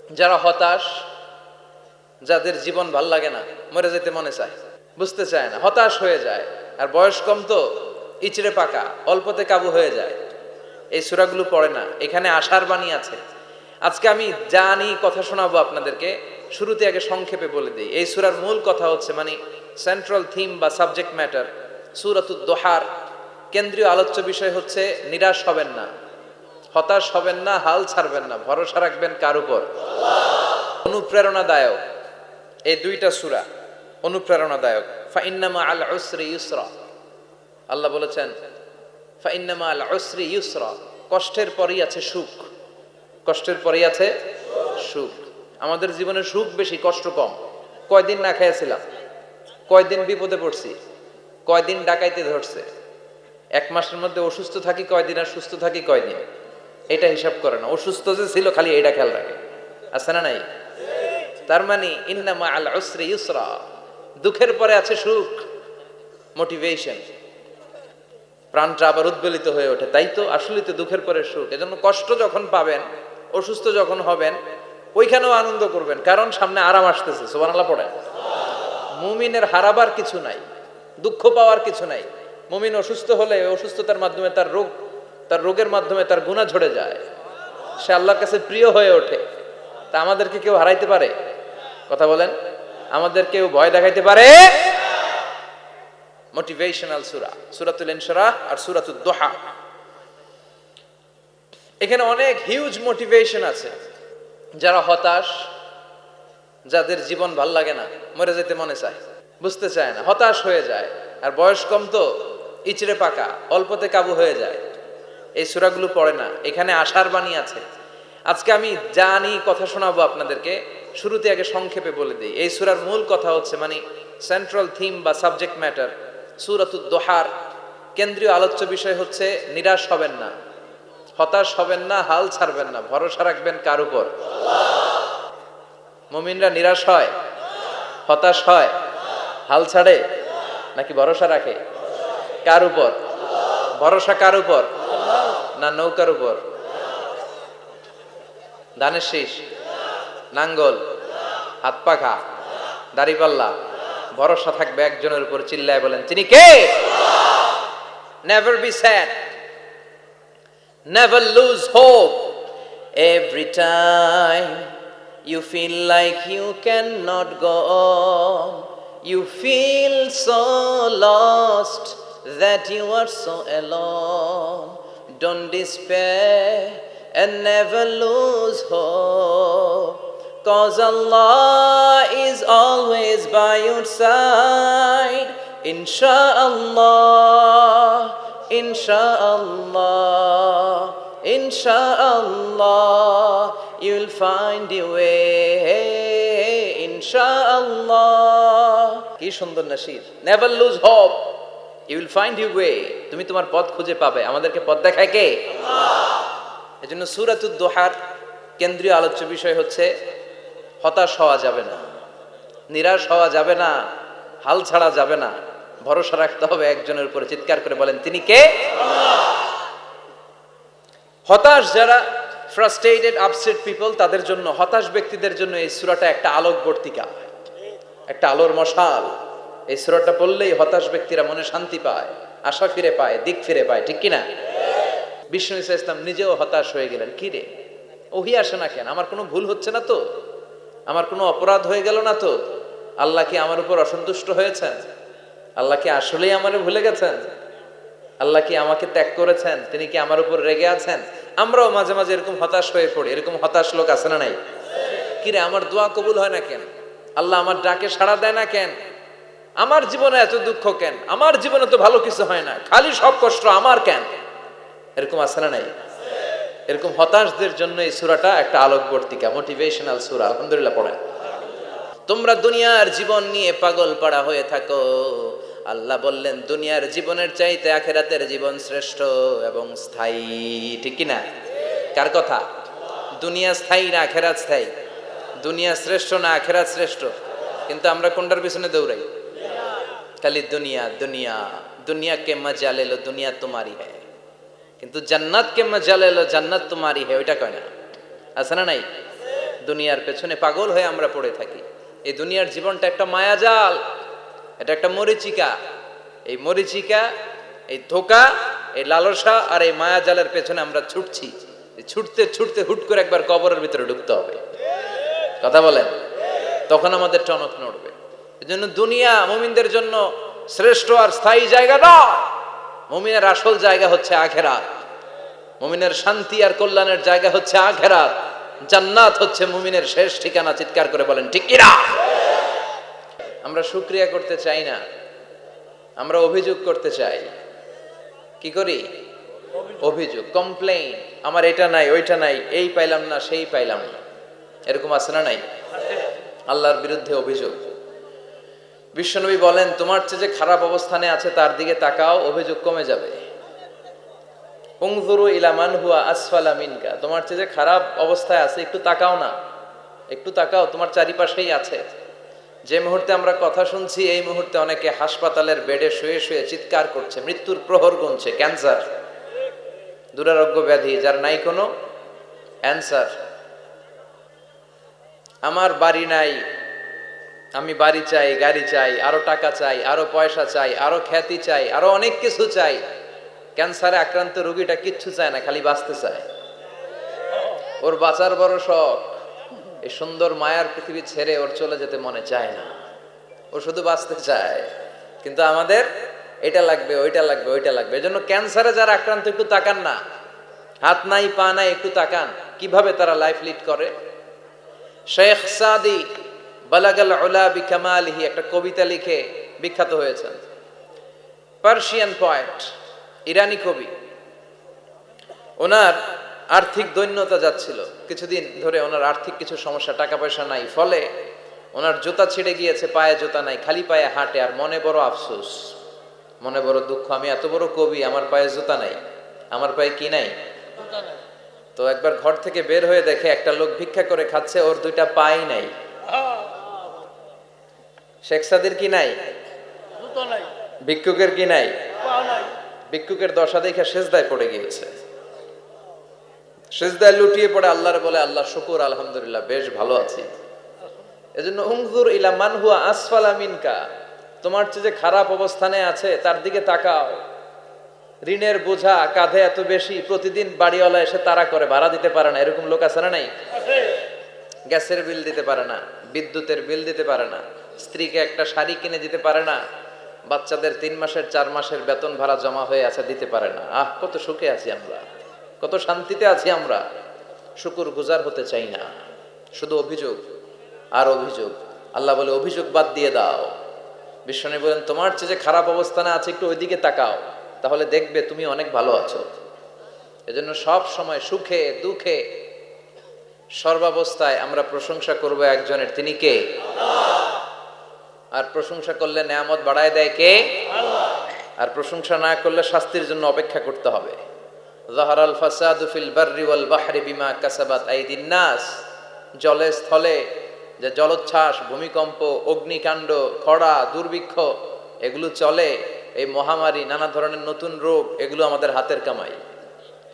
যারা হতাশ, যাদের জীবন ভাল লাগে না, মরে যেতে মনে চায়, বুঝতে চায় না, হতাশ হয়ে যায়, আর বয়স কম তো ইচড়ে পাকা, অল্পতে কাবু হয়ে যায়, এই সূরাগুলো পড়ে না। এখানে আশার বাণী আছে। আজকে আমি জানি কথা শোনাবো আপনাদেরকে, শুরুতে আগে সংক্ষেপে বলে দিই। এই সূরার মূল কথা হচ্ছে, মানে সেন্ট্রাল থিম বা সাবজেক্ট ম্যাটার সূরাতুদ দোহার কেন্দ্রীয় আলোচ্য বিষয় হচ্ছে নিরাশ হবেন না, হতাশ হবেন না, হাল ছাড়বেন না, ভরসা রাখবেন কার উপর? অনুপ্রেরণাদায়ক এই দুইটা সূরা অনুপ্রেরণাদায়ক। ফাইন্নামা আল উসরি ইউসরা, আল্লাহ বলেছেন ফাইন্নামা আল উসরি ইউসরা, কষ্টের পরেই আছে সুখ, কষ্টের পরেই আছে সুখ। আমাদের জীবনে সুখ বেশি, কষ্ট কম। কয়দিন না খেয়েছিলাম, কয়দিন বিপদে পড়ছি, কয়দিন ডাকাইতে ধরছে, এক মাসের মধ্যে অসুস্থ থাকি কয়দিন আর সুস্থ থাকি কয়দিন, এটা হিসাব করে না। অসুস্থ যে ছিল খালি এটা খেয়াল রাখে, আছে না নাই? তার মানে ইন্নামা আল উসরি ইউসরা, দুঃখের পরে আছে সুখ, মোটিভেশন, প্রাণটা আবার উদ্বেলিত হয়ে ওঠে। তাই তো আসলে তো দুঃখের পরে সুখ। এজন্য কষ্ট যখন পাবেন, অসুস্থ যখন হবেন, ওইখানেও আনন্দ করবেন, কারণ সামনে আরাম আসতেছে। সুবহানাল্লাহ পড়েন। মুমিনের হারাবার কিছু নাই, দুঃখ পাওয়ার কিছু নাই। মুমিন অসুস্থ হলে অসুস্থতার মাধ্যমে তার রোগের মাধ্যমে তার গুনাহ ঝরে যায়, সে আল্লাহর কাছে প্রিয় হয়ে ওঠে। তা আমাদেরকে কেউ হারাইতে পারে? কথা বলেন, আমাদের কেউ ভয় দেখাইতে পারে? মোটিভেশনাল সূরা সূরাতুল ইনশিরাহ আর সূরাতুদ দোহা, এখানে অনেক হিউজ মোটিভেশন আছে। যারা হতাশ, যাদের জীবন ভাল লাগে না, মরে যেতে মনে চায়, বুঝতে চায় না, হতাশ হয়ে যায়, আর বয়স কম তো ইচড়ে পাকা, অল্পতে কাবু হয়ে যায়, এই সূরাগুলো পড়ে না। এখানে আশার বাণী আছে। আজকে আমি জানি কথা শোনাবো আপনাদেরকে, শুরুতে আগে সংক্ষেপে বলে দিই। এই সূরার মূল কথা হচ্ছে, মানে সেন্ট্রাল থিম বা সাবজেক্ট ম্যাটার সূরাতুদ দোহার কেন্দ্রীয় আলোচ্য বিষয় হচ্ছে নিরাশ হবেন না, হতাশ হবেন না, হাল ছাড়বেন না, ভরসা রাখবেন কার উপর? মুমিনরা নিরাশ হয়, হতাশ হয়, হাল ছাড়ে নাকি ভরসা রাখে? কার উপর ভরসা? কার উপর? না নৌকার উপর, ধানের শীষ, নাঙ্গল, হাত পাখা, দাড়িপাল্লা? ভরসা থাকবে একজনের উপর। চিল্লায় বলেন, তিনি কে? Never be sad, never lose hope. Every time you feel like you cannot go on, you feel so lost that you are so alone. Don't despair and never lose hope, 'cause Allah is always by your side. Insha'Allah, Insha'Allah, Insha'Allah, you'll find your way. Insha'Allah, কি সুন্দর nasheed. Never lose hope, you will find your way. তুমি তোমার পথ খুঁজে পাবে। আমাদেরকে পথ দেখায় কে? আল্লাহ। এজন্য সূরাতুদ দোহার কেন্দ্রীয় আলোচ্য বিষয় হচ্ছে হতাশ হওয়া যাবে না, নিরাশ হওয়া যাবে না, হাল ছাড়া যাবে না, ভরসা রাখতে হবে একজনের উপরে। চিৎকার করে বলেন, তিনি কে? আল্লাহ। হতাশ যারা, ফ্রাস্ট্রেটেড, আপসেট পিপল, তাদের জন্য, হতাশ ব্যক্তিদের জন্য এই সূরাটা একটা আলোকবর্তিকা, একটা আলোর মশাল। এই সূরাটা পড়লেই হতাশ ব্যক্তিরা মনে শান্তি পায়, আশা ফিরে পায়, দিক ফিরে পায়। ঠিক কিনা? বিষ্ণু ঈসা ইসলাম নিজেও হতাশ হয়ে গেলেন। কি রে, ওহি আসে না কেন? আমার কোনো ভুল হচ্ছে না তো? আমার কোনো অপরাধ হয়ে গেল না তো? আল্লাহ কি আমার উপর অসন্তুষ্ট হয়েছেন? আল্লাহ কি আসলেই আমারে ভুলে গেছেন? আল্লাহ কি আমাকে ত্যাগ করেছেন? তিনি কি আমার উপর রেগে আছেন? আমরাও মাঝে মাঝে এরকম হতাশ হয়ে পড়ি। এরকম হতাশ লোক আছে না নাই? কিরে, আমার দোয়া কবুল হয় না কেন? আল্লাহ আমার ডাকে সাড়া দেয় না কেন? আমার জীবনে এত দুঃখ কেন? আমার জীবনে তো ভালো কিছু হয় না, খালি সব কষ্ট আমার কেন? এরকম আছে না নাই? এরকম হতাশদের জন্য এই সূরাটা একটা আলোকবর্তিকা, মোটিভেশনাল সূরা। আলহামদুলিল্লাহ পড়েন। তোমরা দুনিয়ার জীবন নিয়ে পাগল পাড়া হয়ে থাকো, আল্লাহ বললেন দুনিয়ার জীবনের চাইতে আখিরাতের জীবন শ্রেষ্ঠ এবং স্থায়ী। ঠিক কি না? কার কথা? দুনিয়া স্থায়ী না আখিরাত স্থায়ী? দুনিয়া শ্রেষ্ঠ না আখিরাত শ্রেষ্ঠ? কিন্তু আমরা কোনটার পিছনে দৌড়াই? খালি দুনিয়া দুনিয়া। দুনিয়া কে মজা লে লো, দুনিয়া তোমারি হ্যায়। কিন্তু জান্নাত কে মজা লে লো, জান্নাত তোমারি হ্যায়, ওইটা কয় না? আছে না নাই? দুনিয়ার পেছনে পাগল হয়ে আমরা পড়ে থাকি। এই দুনিয়ার জীবনটা একটা মায়াজাল, এটা একটা মরিচিকা। এই মরিচিকা, এই ধোঁকা, এই লালসা আর এই মায়াজালের পেছনে আমরা ছুটছি। ছুটতে ছুটতে হুট করে একবার কবরের ভিতরে ঢুকতে হবে। কথা বলেন, তখন আমাদের টনক নড়বে। এজন্য দুনিয়া মুমিনদের জন্য শ্রেষ্ঠ আর স্থায়ী জায়গা নয়। মুমিনের আসল জায়গা হচ্ছে আখিরাত। মুমিনের শান্তি আর কল্যাণের জায়গা হচ্ছে আখিরাত। জান্নাত হচ্ছে মুমিনের শেষ ঠিকানা। চিৎকার করে বলেন ঠিক কিনা? আমরা শুকরিয়া করতে চাই না, আমরা অভিযোগ করতে চাই। কি করি? অভিযোগ, কমপ্লেইন। আমার এটা নাই, ওইটা নাই, এই পাইলাম না, সেই পাইলাম না। এরকম আছে না নাই? আল্লাহর বিরুদ্ধে অভিযোগ। বিশ্বনবী বলেন, তোমার চেয়ে যে খারাপ অবস্থানে আছে তার দিকে তাকাও, অভিযোগ কমে যাবে। উনজুরু ইলা মান হুয়া আসফালা মিনকা, তোমার চেয়ে যে খারাপ অবস্থায় আছে একটু তাকাও না, একটু তাকাও, তোমার চারিপাশেই আছে। যে মুহূর্তে আমরা কথা শুনছি এই মুহূর্তে অনেকে হাসপাতালের বেডে শুয়ে শুয়ে চিৎকার করছে, মৃত্যুর প্রহর গুনছে। ক্যান্সার, দুরারোগ্য ব্যাধি যার নাই কোনো অ্যান্সার। আমার বাড়ি নাই, আমি বাড়ি চাই, গাড়ি চাই, আরো টাকা চাই, আরো পয়সা চাই, আরো খ্যাতি চাই, আরো অনেক কিছু চাই। ক্যান্সারে আক্রান্ত রোগীটা কিচ্ছু চায় না, খালি বাঁচতে চায়। ওর বাঁচার বড় শখ। এই সুন্দর মায়ার পৃথিবী ছেড়ে ওর চলে যেতে মনে চায় না, ও শুধু বাঁচতে চায়। কিন্তু আমাদের এটা লাগবে, ওইটা লাগবে, ওইটা লাগবে। এজন্য ক্যান্সারে যারা আক্রান্ত একটু তাকান না, হাত নাই পা নাই, একটু তাকান কিভাবে তারা লাইফ লিড করে। শেখ সাদি বালাগাল উলা বিকামালিহি একটা কবিতা লিখে বিখ্যাত হয়েছেন। পার্সিয়ান পয়েট, ইরানি কবি। ওনার আর্থিক দৈন্যতা যাচ্ছিল, কিছুদিন ধরে ওনার আর্থিক কিছু সমস্যা, টাকা পয়সা নাই। ফলে ওনার জুতা ছিঁড়ে গিয়েছে, পায়ে জুতা নাই, খালি পায়ে হাঁটে। আর মনে বড় আফসোস, মনে বড় দুঃখ, আমি এত বড় কবি, আমার পায়ে জুতা নাই, আমার পায়ে কি নাই? তো একবার ঘর থেকে বের হয়ে দেখে একটা লোক ভিক্ষা করে খাচ্ছে, ওর দুইটা পাই নাই। শেখ সাদির কি নাই? ভিক্ষুকের কি নাই? ভিক্ষুকের দশা দেখে সেজদায় পড়ে গিয়েছে। সেজদায় লুটিয়ে পড়ে আল্লাহর বলে, আল্লাহ শুকুর, আলহামদুলিল্লাহ, বেশ ভালো আছি। এজন্য উনজুর ইলা মান হুয়া আসফালা মিনকা, তোমার চেয়ে যে খারাপ অবস্থানে আছে তার দিকে তাকাও। ঋণের বোঝা কাঁধে এত বেশি, প্রতিদিন বাড়িওয়ালা এসে তাড়া করে, ভাড়া দিতে পারে না। এরকম লোক আছে না নাই? গ্যাসের বিল দিতে পারে না, বিদ্যুতের বিল দিতে পারে না, স্ত্রীকে একটা শাড়ি কিনে দিতে পারে না, বাচ্চাদের 3 মাসের 4 মাসের বেতন ভাড়া জমা হয়ে আছে, দিতে পারে না। কত সুখে আছি আমরা, কত শান্তিতে আছি আমরা। শুকুর গুজার হতে চাই না, শুধু অভিযোগ আর অভিযোগ। আল্লাহ বলে অভিযোগ বাদ দিয়ে দাও। বিশ্বনবী বলেন, তোমার চেয়ে যে খারাপ অবস্থানে আছে একটু ওইদিকে তাকাও, তাহলে দেখবে তুমি অনেক ভালো আছো। এজন্য সব সময় সুখে দুঃখে সর্বাবস্থায় আমরা প্রশংসা করব একজনের, তিনি কে? আর প্রশংসা করলে নেয়ামত বাড়ায় দেয় কে? আর প্রশংসা না করলে শাস্তির জন্য অপেক্ষা করতে হবে। যাহারাল ফাসাদু ফিল বাররি ওয়াল বাহরি বিমা কাসাবাত আইদিন নাস, জলে স্থলে যে জলোচ্ছ্বাস, ভূমিকম্প, অগ্নিকাণ্ড, খরা, দুর্ভিক্ষ এগুলো চলে, এই মহামারী, নানা ধরনের নতুন রোগ, এগুলো আমাদের হাতের কামাই।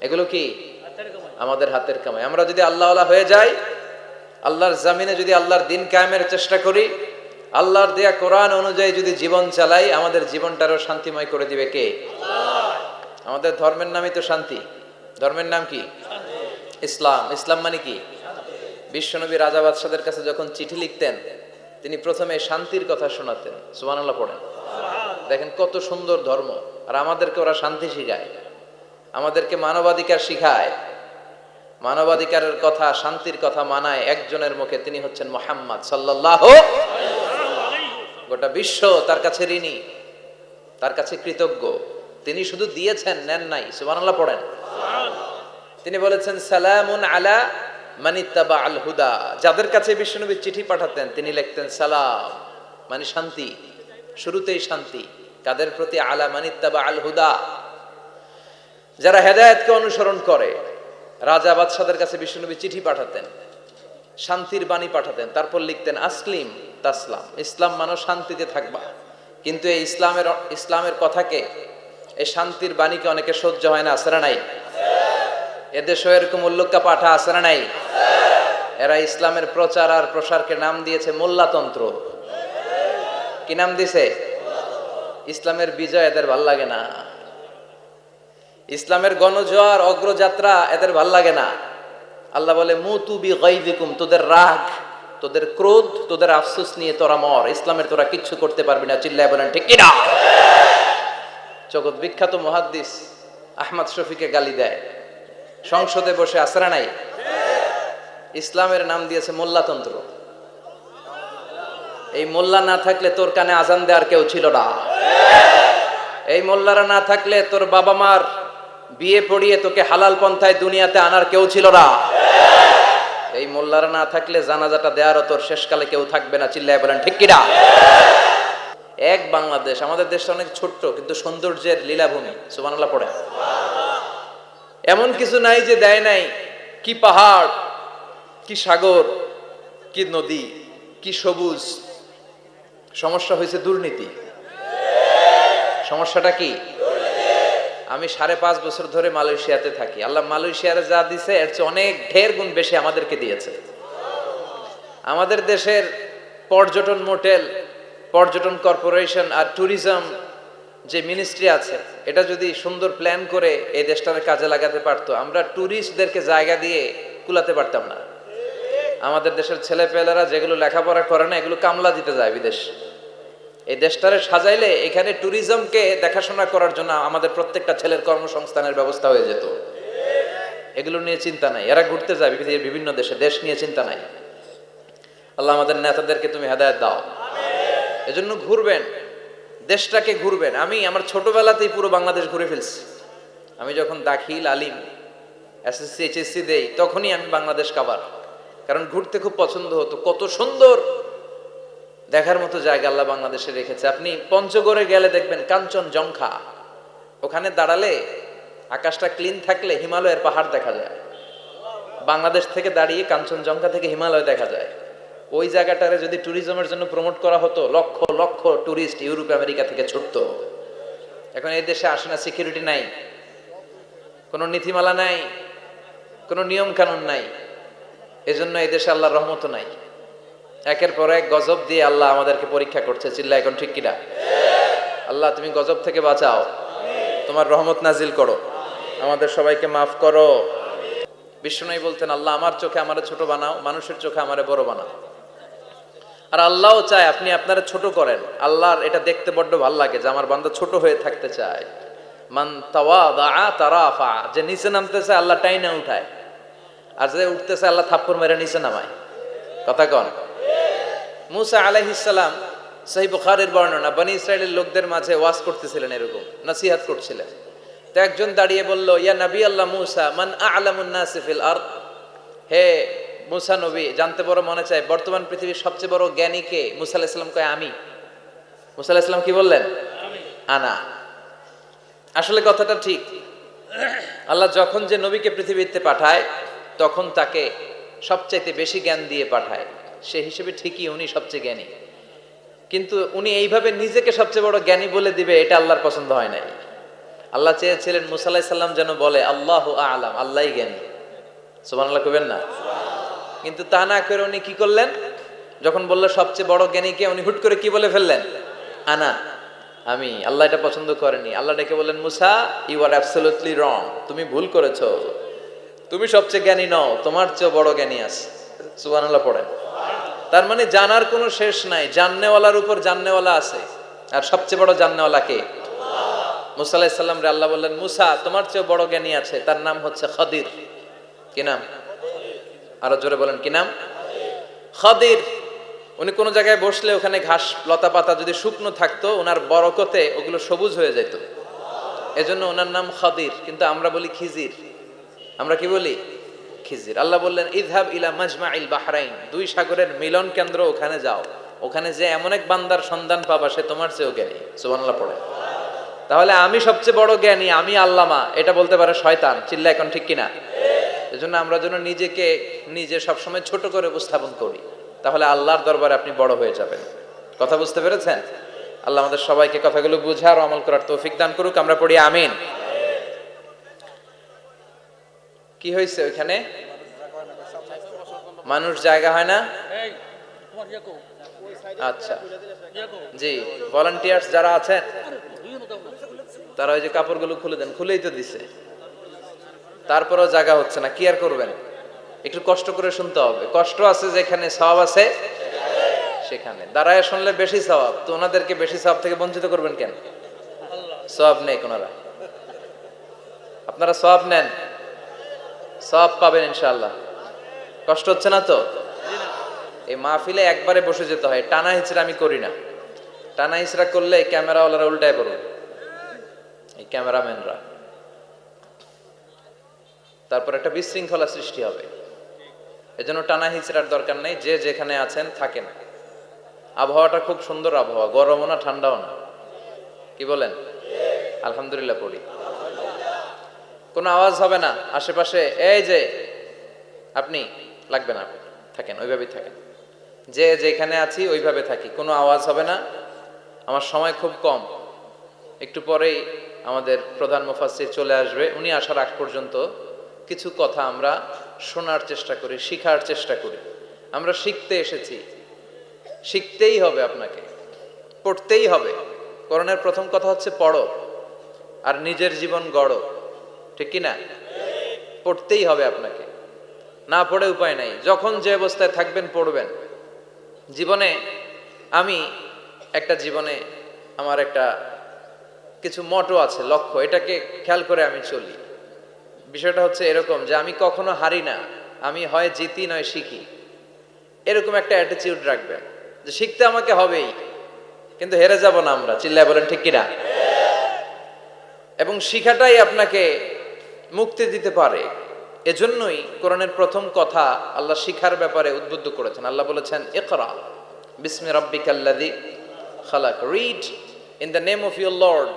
এগুলো কি? আমাদের হাতের কামাই। আমরা যদি আল্লাহওয়ালা হয়ে যাই, আল্লাহর জামিনে যদি আল্লাহর দিন কায়েমের চেষ্টা করি, আল্লাহর দেয়া কোরআন অনুযায়ী যদি জীবন চালাই, আমাদের জীবনটারও শান্তিময় করে দিবে কে? আমাদের ধর্মের নামই তো শান্তি। ধর্মের নাম কি? ইসলাম। ইসলাম মানে কি? বিশ্বনবী রাজা বাদশাদের কাছে যখন চিঠি লিখতেন, তিনি প্রথমে শান্তির কথা শোনাতেন। সুবহানাল্লাহ পড়েন। দেখেন কত সুন্দর ধর্ম। আর আমাদেরকে ওরা শান্তি শিখায়, আমাদেরকে মানবাধিকার শিখায়। মানবাধিকারের কথা, শান্তির কথা মানায় একজনের মুখে, তিনি হচ্ছেন মুহাম্মদ সাল্লাল্লাহু আলাইহি ওয়াসাল্লাম। গোটা বিশ্ব তার কাছে ঋণী, তার কাছে কৃতজ্ঞ। তিনি শুধু দিয়েছেন, নেন নাই। সুবহানাল্লাহ পড়েন। তিনি বলেছেন, সালামুন আলা মানিত্তাবা আল হুদা। যাদের কাছে বিশ্বনবী চিঠি পাঠাতেন তিনি লিখতেন সালাম, মানে শান্তি। শুরুতেই শান্তি কাদের প্রতি? আলা মানিত্তাবা আল হুদা, যারা হেদায়েতকে অনুসরণ করে। রাজা বাদশাদের কাছে বিশ্বনবী চিঠি পাঠাতেন, শান্তির বাণী পাঠাতেন, তারপর লিখতেন আসলিম তাসলাম, ইসলাম মানো শান্তিতে থাকবা। কিন্তু এই ইসলামের কথাকে, এই শান্তির বাণীকে অনেকে সহ্য হয় না। আছে না নাই? এদেশে এরকম উল্লুক্কা পাঠা আছে না নাই? এরা ইসলামের প্রচার আর প্রসারকে নাম দিয়েছে মোল্লাতন্ত্র। কি নাম দিছে? ইসলামের বিজয় এদের ভাল লাগে না, ইসলামের গণজোয়ার অগ্রযাত্রা এদের ভাল লাগে না। আল্লাহ বলে মুতু বিগাইযিকুম, তোদের রাগ, তোদের ক্রোধ, তোদের আফসোস নিয়ে তোরা মর, ইসলামের তোরা কিচ্ছু করতে পারবি না। চিল্লায় বলেন ঠিক কিনা? জগৎ বিখ্যাত মুহাদ্দিস আহমদ শফিকে গালি দেয়, সংসদে বসে আসরা নাই। ইসলামের নাম দিয়েছে মোল্লাতন্ত্র। এই মোল্লা না থাকলে তোর কানে আজান দেওয়ার কেউ ছিল না, এই মোল্লারা না থাকলে তোর বাবা মার বিয়ে পড়িয়ে তোকে হালাল পন্থায় দুনিয়াতে আনার কেউ ছিল না, এই মোল্লারা না থাকলে জানাজাটা দেওয়ারও তোর শেষকালে কেউ থাকবে না। চিল্লায় বলেন ঠিক কিনা? এক বাংলাদেশ, আমাদের দেশটা অনেক ছোট্ট কিন্তু সৌন্দর্যের লীলাভূমি। সুবহানাল্লাহ পড়ে। এমন কিছু নাই যে দেয় নাই। কি পাহাড়, কি সাগর, কি নদী, কি সবুজ। সমস্যা হয়েছে দুর্নীতি। সমস্যাটা কি? আমি 5.5 বছর ধরে মালয়েশিয়াতে থাকি। আল্লাহ মালয়েশিয়ার যা দিছে এর চেয়ে অনেক ঢের গুণ বেশি আমাদেরকে দিয়েছে। আমাদের দেশের পর্যটন মোটেল, পর্যটন কর্পোরেশন আর ট্যুরিজম যে মিনিস্ট্রি আছে, এটা যদি সুন্দর প্ল্যান করে এই দেশটার কাজে লাগাতে পারতো, আমরা ট্যুরিস্টদেরকে জায়গা দিয়ে কুলাতে পারতাম না। আমাদের দেশের ছেলেপেলেরা যেগুলো লেখাপড়া করে না, এগুলো কামলা দিতে যায় বিদেশ। এই দেশটারে সাজাইলে এখানে ট্যুরিজমকে দেখাশোনা করার জন্য আমাদের প্রত্যেকটা ছেলের কর্মসংস্থানের ব্যবস্থা হয়ে যেত। এগুলো নিয়ে চিন্তা নাই, এরা ঘুরতে যায় পৃথিবীর বিভিন্ন দেশে, দেশ নিয়ে চিন্তা নাই। আল্লাহ আমাদের নেতাদেরকে তুমি হেদায়েত দাও। এজন্য ঘুরবেন, দেশটাকে ঘুরবেন। আমি আমার ছোটবেলাতেই পুরো বাংলাদেশ ঘুরে ফেলছি। আমি যখন দাখিল, আলিম, এসএসসি, এইচএসসি দেই, তখনই আমি বাংলাদেশ কাভার, কারণ ঘুরতে খুব পছন্দ হতো। কত সুন্দর দেখার মতো জায়গা আল্লাহ বাংলাদেশে রেখেছে। আপনি পঞ্চগড়ে গেলে দেখবেন কাঞ্চনজঙ্ঘা, ওখানে দাঁড়ালে আকাশটা ক্লিন থাকলে হিমালয়ের পাহাড় দেখা যায়। বাংলাদেশ থেকে দাঁড়িয়ে কাঞ্চনজঙ্ঘা থেকে হিমালয় দেখা যায়। ওই জায়গাটারে যদি ট্যুরিজমের জন্য প্রমোট করা হতো, lakh lakh tourist Europe America থেকে ছুটতো। এখন এই দেশে আসে না, সিকিউরিটি নাই, কোনো নীতিমালা নাই, কোনো নিয়ম কানুন নাই। এজন্য এই দেশে আল্লাহর রহমত নাই। একের পর এক গজব দিয়ে আল্লাহ আমাদেরকে পরীক্ষা করছে। চিল্লা এখন ঠিক কিনা? আল্লাহ তুমি গজব থেকে বাঁচাও, তোমার রহমত নাজিল করো, আমাদের সবাইকে মাফ করো। বিষ্ণু বলতেন, আল্লাহ আমার চোখে আমারে ছোট বানাও, মানুষের চোখে আমারে বড় বানাও। আর আল্লাহও চায় আপনি আপনারা ছোট করেন। আল্লাহর এটা দেখতে বড্ড ভালো লাগে যে আমার বান্দা ছোট হয়ে থাকতে চায়। মান তাওয়াদা তারাফা, যে নিচে নামতেছে আল্লাহ টাইনা উঠায়, আর যে উঠতেছে আল্লাহ থাপ্পড় মেরে নিচে নামায়। কথা কন? মুসা আলাইহিস সালাম, সহিহ বুখারীর বর্ণনা, বনি ইসরাইলের লোকদের মাঝে ওয়াজ করতেছিলেন, এরকম নসিহত করছিলেন। তো একজন দাঁড়িয়ে বলল, ইয়া নবী আল্লাহ মুসা, মান আ'লামুন নাসি ফিল আরদ। হে মুসা নবী, জানতে বড় মনে চায় বর্তমান পৃথিবীর সবচেয়ে বড় জ্ঞানী কে? মুসা আলাইহিস সালাম কয় আমি। মুসা আলাইহিস সালাম কি বললেন? আনা। আসলে কথাটা ঠিক। আল্লাহ যখন যে নবীকে পৃথিবীতে পাঠায়, তখন তাকে সবচাইতে বেশি জ্ঞান দিয়ে পাঠায়। সে হিসেবে ঠিকই উনি সবচেয়ে জ্ঞানী, কিন্তু উনি এইভাবে নিজেকে সবচেয়ে বড় জ্ঞানী বলে দিবে, এটা আল্লাহর পছন্দ হয় নাই। আল্লাহ চেয়েছিলেন মুসা আলাইহিস সালাম যেন বলে আল্লাহু আ'লাম, আল্লাহই জ্ঞানী। সুবহানাল্লাহ কইবেন না? কিন্তু তা না করে উনি কি করলেন? যখন বলল সবচেয়ে বড় জ্ঞানী কে, উনি হুট করে কি বলে ফেললেন? আনা, আমি। আল্লাহ এটা পছন্দ করেনি। আল্লাহ ডেকে বললেন, মুসা ইউ আর অ্যাবসলিউটলি রং, তুমি ভুল করেছো, তুমি সবচেয়ে জ্ঞানী নও, তোমার চেয়ে বড় জ্ঞানী আছে। সুবহানাল্লাহ পড়েন। তার মানে জানার কোনো শেষ নাই, জাননেওয়ালার উপর জাননেওয়ালা আছে। আর সবচেয়ে বড় জাননেওয়ালা কে? মুসা আলাইহিস সালাম রে আল্লাহ বললেন, মুসা তোমার চেয়ে বড় জ্ঞানী আছে, তার নাম হচ্ছে খাদির। কি নাম? আরো জোরে বলেন, কি নাম? খাদির। উনি কোন জায়গায় বসলে ওখানে ঘাস লতা পাতা যদি শুকনো থাকতো, ওনার বরকতে ওগুলো সবুজ হয়ে যেত। এজন্য ওনার নাম খাদির। কিন্তু আমরা বলি খিজির। আমরা কি বলি? খিজির। আল্লাহ বললেন, ইযহাব ইলা মাজমাইল বাহরাইন, দুই সাগরের মিলন কেন্দ্র, ওখানে যাও। ওখানে যে এমন এক বান্দার সন্ধান পাবা, সে তোমার চেয়েও জ্ঞানী। সুবহানাল্লাহ পড়ে। তাহলে আমি সবচেয়ে বড় জ্ঞানী, আমি আল্লামা, এটা বলতে পারে শয়তান। চিল্লা এখন ঠিক কিনা? এজন্য আমরা যেন নিজেকে নিজে সবসময় ছোট করে উপস্থাপন করি, তাহলে আল্লাহর দরবারে আপনি বড় হয়ে যাবেন। কথা বুঝতে পেরেছেন? আল্লাহ আমাদের সবাইকে কথাগুলো বুঝার ও আমল করার তৌফিক দান করুক। আমরা পড়ি আমিন। কি হয়েছে ওইখানে? মানুষ জায়গা হয় না। আচ্ছা জি, ভলান্টিয়ার্স যারা আছেন তারা ওই যে কাপড়গুলো খুলে দেন, খুলেই তো দিছে, তারপরেও জায়গা হচ্ছে না, কি আর করবেন? একটু কষ্ট করে শুনতে হবে। কষ্ট আছে যেখানে, সওয়াব আছে সেখানে। দাঁড়ায় শুনলে বেশি সওয়াব, তো ওনাদেরকে বেশি সওয়াব থেকে বঞ্চিত করবেন কেন? সওয়াব নেই ওনারা, আপনারা সওয়াব নেন, সওয়াব পাবেন ইনশাআল্লাহ। কষ্ট হচ্ছে না তো? এই মাহফিলে একবারে বসে যেতে হয়, টানা হিচড়া আমি করি না। টানা হিচড়া করলে ক্যামেরাওয়ালারা উল্টায় পড়বে, এই ক্যামেরাম্যানরা, তারপর একটা বিশৃঙ্খলা সৃষ্টি হবে। এজন্য টানা হিচড়ার দরকার নেই, যে যেখানে আছেন থাকেন। আবহাওয়াটা খুব সুন্দর আবহাওয়া, গরমও না ঠান্ডাও না, কি বলেন? আলহামদুলিল্লাহ পড়ি। কোনো আওয়াজ হবে না আশেপাশে, এই যে আপনি লাগবে না, থাকেন ওইভাবেই থাকেন, যে যেখানে আছি ওইভাবে থাকি, কোনো আওয়াজ হবে না। আমার সময় খুব কম, একটু পরেই আমাদের প্রধান মুফাসসির চলে আসবে। উনি আসার আগ পর্যন্ত কিছু কথা আমরা শোনার চেষ্টা করি, শিখার চেষ্টা করি। আমরা শিখতে এসেছি, শিখতেই হবে, আপনাকে পড়তেই হবে। কোরআনের প্রথম কথা হচ্ছে পড়ো আর নিজের জীবন গড়ো, ঠিক কি না? পড়তেই হবে আপনাকে, না পড়ে উপায় নাই। যখন যে অবস্থায় থাকবেন পড়বেন। জীবনে আমি জীবনে আমার একটা কিছু মটো আছে, লক্ষ্য, এটাকে খেয়াল করে আমি চলি। বিষয়টা হচ্ছে এরকম যে আমি কখনো হারি না, আমি হয় জিতি নয় শিখি, এরকম একটা অ্যাটিটিউড রাখবেন যে শিখতে আমাকে হবেই, কিন্তু হেরে যাব না আমরা, চিল্লায় বলেন ঠিক কিনা? এবং শিখাটাই আপনাকে মুক্তি দিতে পারে। এজন্যই কোরআনের প্রথম কথা আল্লাহ শিখার ব্যাপারে উদ্বুদ্ধ করেছেন। আল্লাহ বলেছেন, ইকরা বিসমি রাব্বিকাল্লাযী খালাক, read in the name of your lord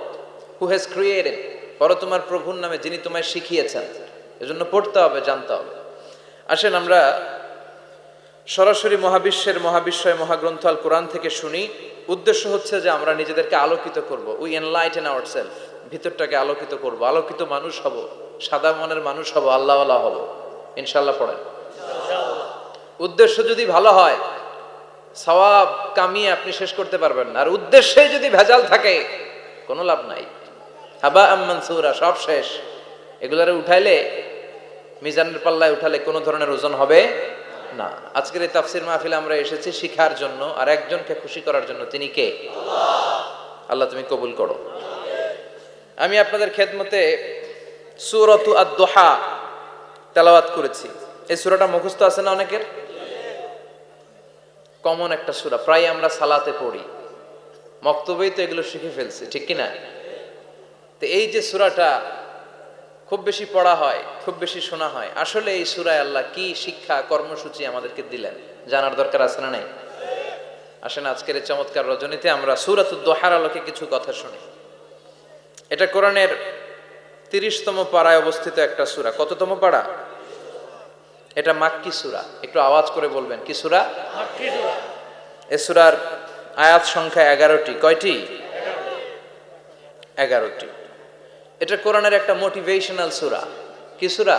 who has created, পড়ো তোমার প্রভুর নামে যিনি তোমায় শিখিয়েছেন। এজন্য পড়তে হবে, জানতে হবে। আসেন আমরা সরাসরি মহাবিশ্বয় মহাগ্রন্থ আল কোরআন থেকে শুনি। উদ্দেশ্য হচ্ছে যে আমরা নিজেদেরকে আলোকিত করব, উই এনলাইটেন আওয়ারসেলফ, ভিতরটাকে আলোকিত করব, আলোকিত মানুষ হব, সাদা মনের মানুষ হব, আল্লাহওয়ালা হব ইনশাআল্লাহ। পড়েন। উদ্দেশ্য যদি ভালো হয়, সওয়াব কামিয়ে আপনি শেষ করতে পারবেন না। আর উদ্দেশ্যে যদি ভেজাল থাকে, কোনো লাভ নাই, হাবা মানসুরা, সব শেষ। এগুলারে উঠাইলে, মিজানের পাল্লায় উঠালে কোনো ধরনের ওজন হবে না। আজকের এই তাফসির মাহফিলে আমরা এসেছি শিখার জন্য আর একজনকে খুশি করার জন্য। তিনি কে? আল্লাহ তুমি কবুল করো। আমি আপনাদের খেদমতে সূরাতু আদ-দুহা তেলাওয়াত করেছি। এই সূরাটা মুখস্থ আছে না অনেকের? কমন একটা সূরা, প্রায় আমরা সালাতে পড়ি, মক্তবেই তো এগুলো শিখে ফেলছি, ঠিক কি না? তো এই যে সূরাটা খুব বেশি পড়া হয়, খুব বেশি শোনা হয়, আসলে এই সূরায় আল্লাহ কি শিক্ষা কর্মসূচি আমাদেরকে দিলেন জানার দরকার আছে না নাই? আসেন আজকের এই চমৎকার রজনীতে আমরা সূরাতুদ দুহার আলোকে কিছু কথা শুনি। এটা কোরআনের 30তম পারায় অবস্থিত একটা সূরা। কততম পারা? এটা মাক্কি সূরা। একটু আওয়াজ করে বলবেন, কি সূরা? মাক্কি সূরা। এই সূরার আয়াত সংখ্যা 11টি। কয়টি? 11টি। এটা কোরআনের একটা মোটিভেশনাল সূরা। কি সূরা?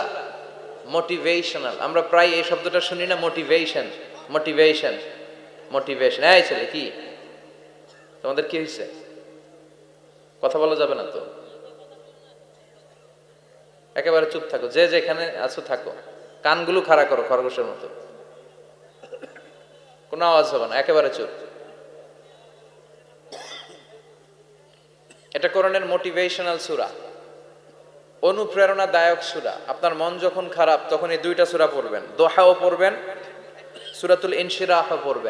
মোটিভেশনাল। আমরা প্রায় এই শব্দটা শুনি না, মোটিভেশন, মোটিভেশন, মোটিভেশন। এই ছেলে কি তোমাদের কি হয়েছে? কথা বলা যাবে না তো, একেবারে চুপ থাকো, যে যেখানে আছো থাকো, কানগুলো খাড়া করো খরগোশের মতো, কোনো আওয়াজ হবে না, একেবারে চুপ। এটা কোরআনের মোটিভেশনাল সূরা, অনুপ্রেরণাদায়ক সূরা। আপনার মন যখন খারাপ তখন এই দুইটা সূরা পড়বেন, দোহাও পড়বেন, সূরাতুল ইনশিরাহও পড়বেন।